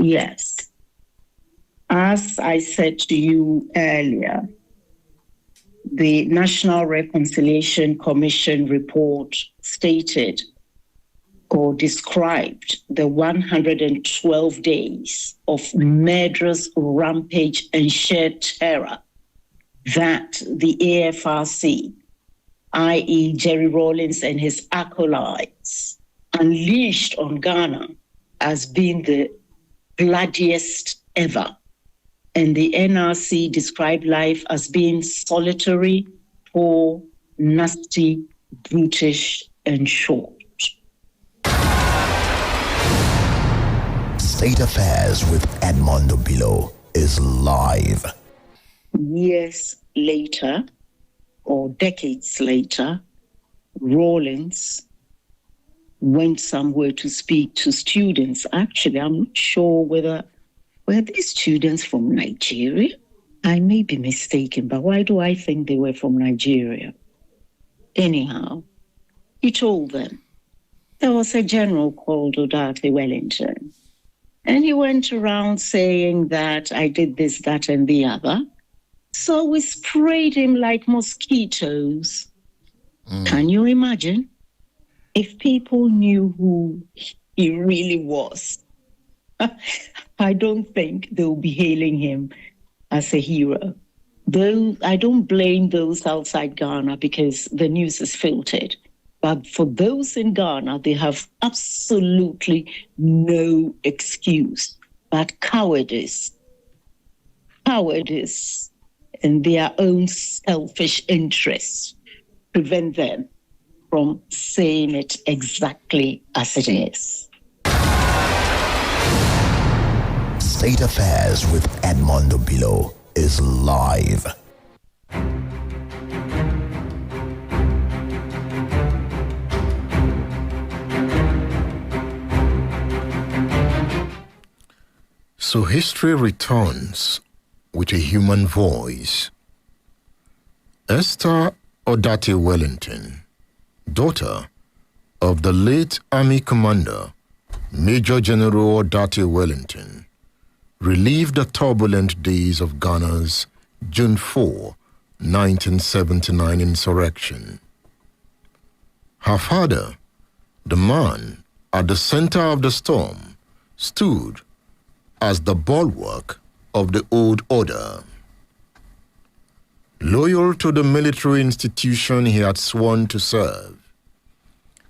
Yes. As I said to you earlier, the National Reconciliation Commission report stated or described the 112 days of murderous rampage and sheer terror that the AFRC, i.e. Jerry Rawlings and his acolytes, unleashed on Ghana as being the bloodiest ever. And the NRC described life as being solitary, poor, nasty, brutish, and short. State Affairs with Edmund Obilo is live. Years later, or decades later, Rawlings went somewhere to speak to students. Actually, I'm not sure whether were these students from Nigeria. I may be mistaken, but why do I think they were from Nigeria? Anyhow, he told them there was a general called Odartey Wellington. And he went around saying that I did this, that, and the other. So we sprayed him like mosquitoes. Can you imagine? If people knew who he really was, I don't think they'll be hailing him as a hero. Though I don't blame those outside Ghana because the news is filtered. But for those in Ghana, they have absolutely no excuse but cowardice, and their own selfish interests prevent them from saying it exactly as it is. State Affairs with Edmund Obilo is live. So history returns with a human voice. Esther Odartey Wellington, daughter of the late Army Commander Major General Odartey Wellington, relived the turbulent days of Ghana's June 4, 1979 insurrection. Her father, the man at the center of the storm, stood as the bulwark of the old order. Loyal to the military institution he had sworn to serve,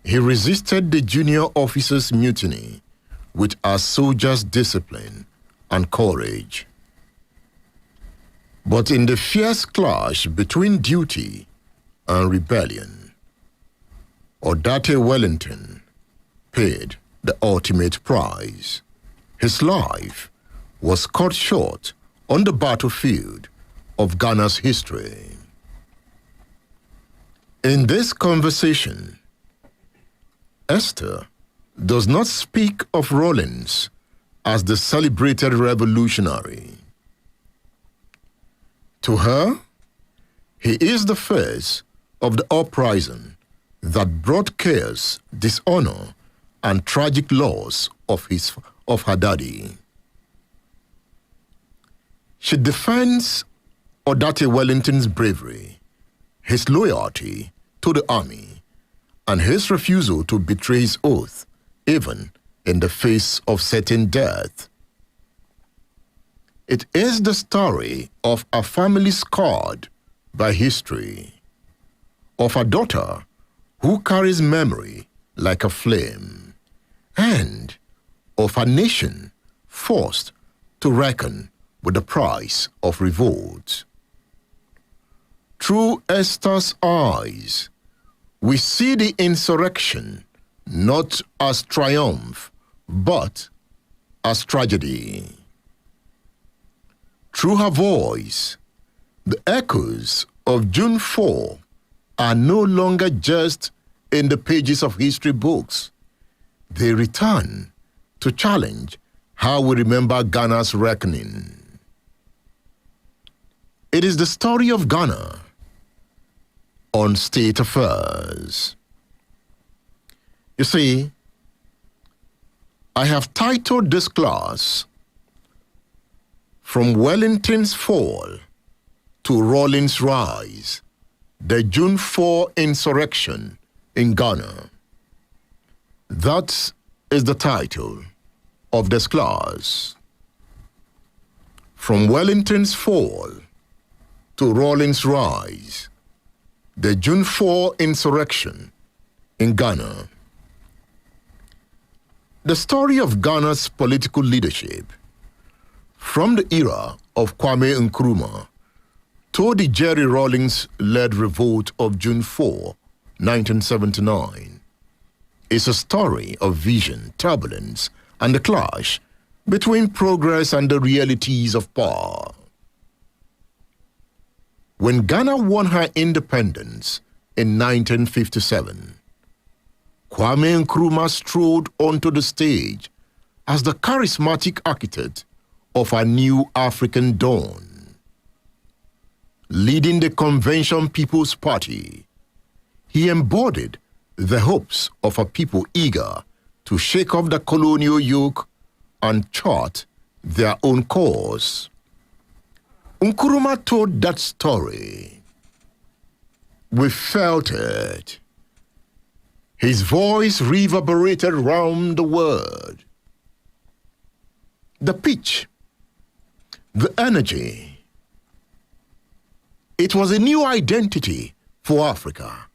he resisted the junior officers' mutiny with a soldier's discipline and courage. But in the fierce clash between duty and rebellion, Odartey Wellington paid the ultimate price. His life was cut short on the battlefield of Ghana's history. In this conversation, Esther does not speak of Rawlings as the celebrated revolutionary. To her, he is the first of the uprising that brought chaos, dishonor, and tragic loss of her daddy. She defends Odartey Wellington's bravery, his loyalty to the army, and his refusal to betray his oath, even in the face of certain death. It is the story of a family scarred by history, of a daughter who carries memory like a flame, and of a nation forced to reckon with the price of revolt. Through Esther's eyes, we see the insurrection not as triumph, but as tragedy. Through her voice, the echoes of June 4 are no longer just in the pages of history books. They return to challenge how we remember Ghana's reckoning. It is the story of Ghana on State Affairs. You see, I have titled this class, From Wellington's fall to Rawlings' rise, the June 4 insurrection in Ghana. That is the title of this class. From Wellington's fall to Rawlings' rise, the June 4 insurrection in Ghana. The story of Ghana's political leadership from the era of Kwame Nkrumah to the Jerry Rawlings-led revolt of June 4, 1979, is a story of vision, turbulence, and the clash between progress and the realities of power. When Ghana won her independence in 1957, Kwame Nkrumah strode onto the stage as the charismatic architect of a new African dawn. Leading the Convention People's Party, he embodied the hopes of a people eager to shake off the colonial yoke and chart their own course. Nkrumah told that story. We felt it. His voice reverberated round the world. The pitch, the energy. It was a new identity for Africa.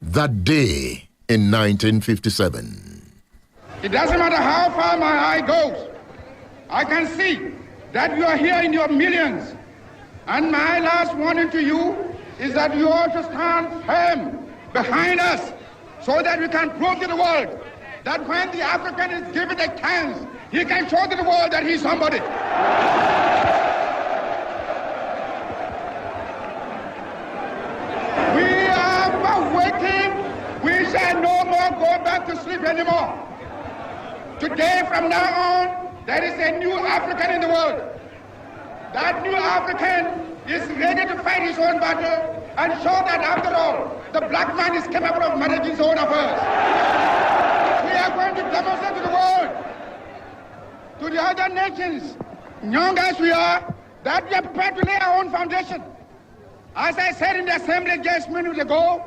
That day in 1957. It doesn't matter how far my eye goes. I can see that you are here in your millions. And my last warning to you is that you ought to stand firm behind us so that we can prove to the world that when the African is given a chance, he can show to the world that he's somebody. We are waking. We shall no more go back to sleep anymore. Today, from now on, there is a new African in the world. That new African is ready to fight his own battle and show that, after all, the black man is capable of managing his own affairs. We are going to demonstrate to the world, to the other nations, young as we are, that we are prepared to lay our own foundation. As I said in the assembly just minutes ago,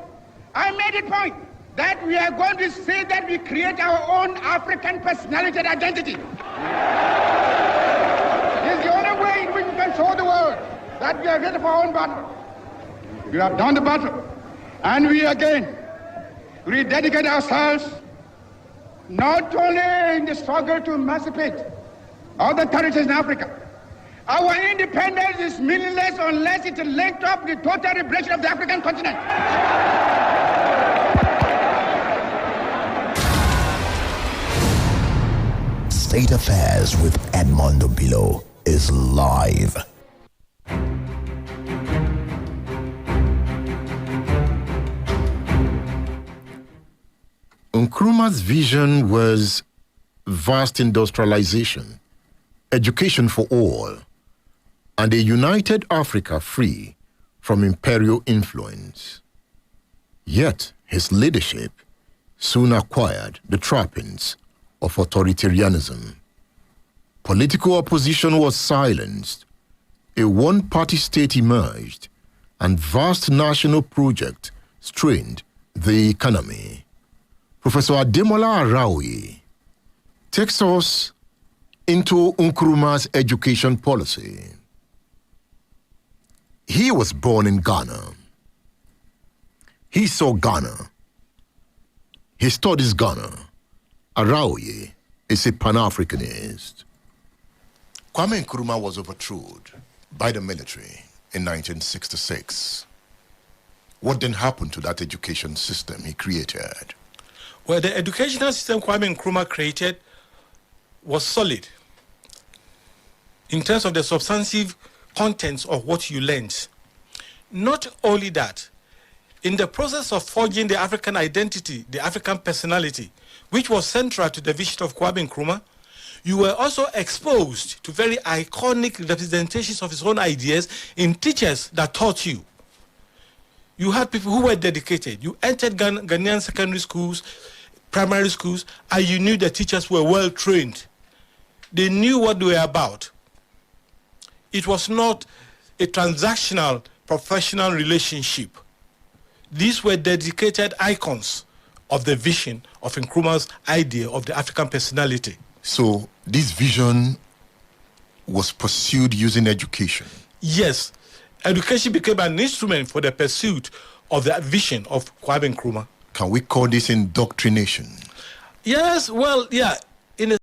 I made a point that we are going to say that we create our own African personality and identity. It's the only way in which we can show the world that we are ready for our own battle. We have done the battle, and we again rededicate ourselves not only in the struggle to emancipate other territories in Africa. Our independence is meaningless unless it is linked up with the total liberation of the African continent. State Affairs with Edmund Obilo is live. Nkrumah's vision was vast industrialization, education for all, and a united Africa free from imperial influence. Yet his leadership soon acquired the trappings of authoritarianism. Political opposition was silenced, a one-party state emerged, and vast national projects strained the economy. Professor Ademola Araoye takes us into Nkrumah's education policy. He was born in Ghana. He saw Ghana. He studies Ghana. Araoye is a Pan-Africanist. Kwame Nkrumah was overthrown by the military in 1966. What then happened to that education system he created? Well, the educational system Kwame Nkrumah created was solid in terms of the substantive contents of what you learned. Not only that, in the process of forging the African identity, the African personality, which was central to the vision of Kwame Nkrumah, you were also exposed to very iconic representations of his own ideas in teachers that taught you. You had people who were dedicated. You entered Ghanaian secondary schools, primary schools, and you knew the teachers were well trained. They knew what they were about. It was not a transactional, professional relationship. These were dedicated icons of the vision of Nkrumah's idea of the African personality. So this vision was pursued using education? Yes. Education became an instrument for the pursuit of the vision of Kwame Nkrumah. Can we call this indoctrination? Yes, well, yeah. In a